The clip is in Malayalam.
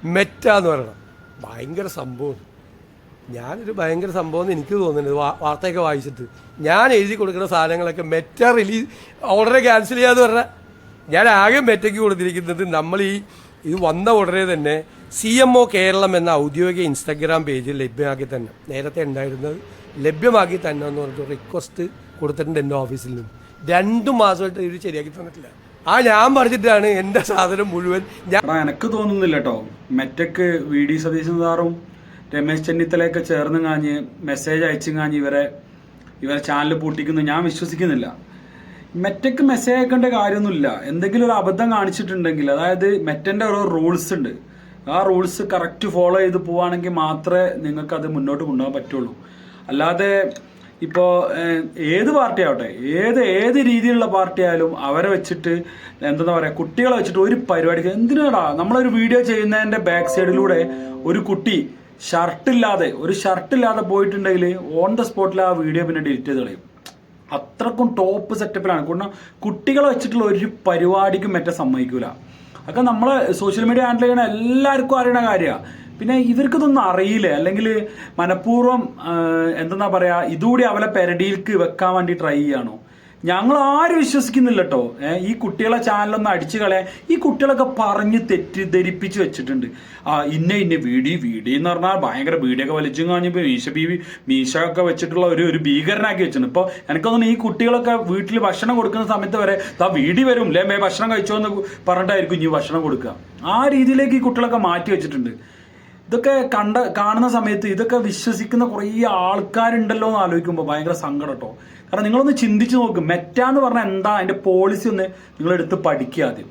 മെറ്റ എന്ന് പറയണം ഭയങ്കര സംഭവം. ഞാനൊരു ഭയങ്കര സംഭവം എന്ന് എനിക്ക് തോന്നുന്നത് വാർത്തയൊക്കെ വായിച്ചിട്ട് ഞാൻ എഴുതി കൊടുക്കുന്ന സാധനങ്ങളൊക്കെ മെറ്റ റിലീസ് ഓർഡറെ ക്യാൻസൽ ചെയ്യാന്ന് പറഞ്ഞാൽ ഞാൻ ആകെ മെറ്റയ്ക്ക് കൊടുത്തിരിക്കുന്നത് നമ്മൾ ഇത് വന്ന ഉടനെ തന്നെ CMO കേരളം എന്ന ഔദ്യോഗിക ഇൻസ്റ്റാഗ്രാം പേജിൽ ലഭ്യമാക്കി തന്നെ നേരത്തെ ഉണ്ടായിരുന്നത് ലഭ്യമാക്കി തന്നെ എന്ന് പറഞ്ഞിട്ട് റിക്വസ്റ്റ് കൊടുത്തിട്ടുണ്ട് എൻ്റെ ഓഫീസിൽ നിന്ന് 2 മാസമായിട്ട് ഇവർ ശരിയാക്കി തന്നിട്ടില്ല. ഞാൻ പറഞ്ഞിട്ടാണ് എൻ്റെ സാധനം മുഴുവൻ എനിക്ക് തോന്നുന്നില്ല കേട്ടോ. മെറ്റക്ക് VD സതീശൻ സാറും രമേശ് ചെന്നിത്തലയൊക്കെ ചേർന്ന് കാഞ്ഞ് മെസ്സേജ് അയച്ചു കാഞ്ഞ് ഇവരെ ചാനൽ പൂട്ടിക്കുന്നു ഞാൻ വിശ്വസിക്കുന്നില്ല. മെറ്റക്ക് മെസ്സേജ് അയക്കേണ്ട കാര്യമൊന്നുമില്ല. എന്തെങ്കിലും ഒരു അബദ്ധം കാണിച്ചിട്ടുണ്ടെങ്കിൽ, അതായത് മെറ്റൻ്റെ ഓരോ റൂൾസ് ഉണ്ട്, ആ റൂൾസ് കറക്റ്റ് ഫോളോ ചെയ്ത് പോവുകയാണെങ്കിൽ മാത്രമേ നിങ്ങൾക്ക് അത് മുന്നോട്ട് കൊണ്ടുപോകാൻ പറ്റുള്ളൂ. അല്ലാതെ ഇപ്പോൾ ഏത് പാർട്ടി ആവട്ടെ, ഏത് രീതിയിലുള്ള പാർട്ടി ആയാലും അവരെ വെച്ചിട്ട് എന്താ പറയുക, കുട്ടികളെ വെച്ചിട്ട് ഒരു പരിപാടിക്ക് എന്തിനാടാ നമ്മളൊരു വീഡിയോ ചെയ്യുന്നതിൻ്റെ ബാക്ക് സൈഡിലൂടെ ഒരു കുട്ടി ഷർട്ടില്ലാതെ പോയിട്ടുണ്ടെങ്കിൽ ഓൺ ദ സ്പോട്ടിൽ ആ വീഡിയോ പിന്നെ ഡിലീറ്റ് ചെയ്ത് കളയും. അത്രക്കും ടോപ്പ് സെറ്റപ്പിലാണ്. കാരണം കുട്ടികളെ വെച്ചിട്ടുള്ള ഒരു പരിപാടിക്കും മറ്റേ സമ്മതിക്കൂല. അതൊക്കെ നമ്മൾ സോഷ്യൽ മീഡിയ ഹാൻഡിൽ ചെയ്യണ എല്ലാവർക്കും അറിയണ കാര്യമാണ്. പിന്നെ ഇവർക്കിതൊന്നും അറിയില്ലേ, അല്ലെങ്കിൽ മനഃപൂർവ്വം എന്താ പറയുക, ഇതുകൂടി അവരെ പെരടിയിലേക്ക് വെക്കാൻ വേണ്ടി ട്രൈ ചെയ്യണോ? ഞങ്ങൾ ആരും വിശ്വസിക്കുന്നില്ല കേട്ടോ. ഈ കുട്ടികളെ ചാനലൊന്നും അടിച്ചു കളയാൻ ഈ കുട്ടികളൊക്കെ പറഞ്ഞ് തെറ്റിദ്ധരിപ്പിച്ച് വെച്ചിട്ടുണ്ട്. ഇന്ന വീഡിയോ എന്ന് പറഞ്ഞാൽ ഭയങ്കര വീഡിയൊക്കെ വലിച്ചും കാണിപ്പോൾ മീശ ഒക്കെ വെച്ചിട്ടുള്ള ഒരു ഭീകരനാക്കി വെച്ചിട്ടുണ്ട്. ഇപ്പോൾ എനിക്കൊന്നും ഈ കുട്ടികളൊക്കെ വീട്ടിൽ ഭക്ഷണം കൊടുക്കുന്ന സമയത്ത് വരെ വീഡിയോ വരും അല്ലേ, ഭക്ഷണം കഴിച്ചോ എന്ന് പറഞ്ഞിട്ടായിരിക്കും ഇനി ഭക്ഷണം കൊടുക്കുക. ആ രീതിയിലേക്ക് ഈ കുട്ടികളൊക്കെ മാറ്റി വെച്ചിട്ടുണ്ട്. ഇതൊക്കെ കാണുന്ന സമയത്ത് ഇതൊക്കെ വിശ്വസിക്കുന്ന കുറേ ആൾക്കാരുണ്ടല്ലോ എന്ന് ആലോചിക്കുമ്പോൾ ഭയങ്കര സങ്കടം കേട്ടോ. കാരണം നിങ്ങളൊന്ന് ചിന്തിച്ച് നോക്ക്, മെറ്റ എന്ന് പറഞ്ഞാൽ എന്താ, അതിൻ്റെ പോളിസി ഒന്ന് നിങ്ങളെടുത്ത് പഠിക്കുക ആദ്യം.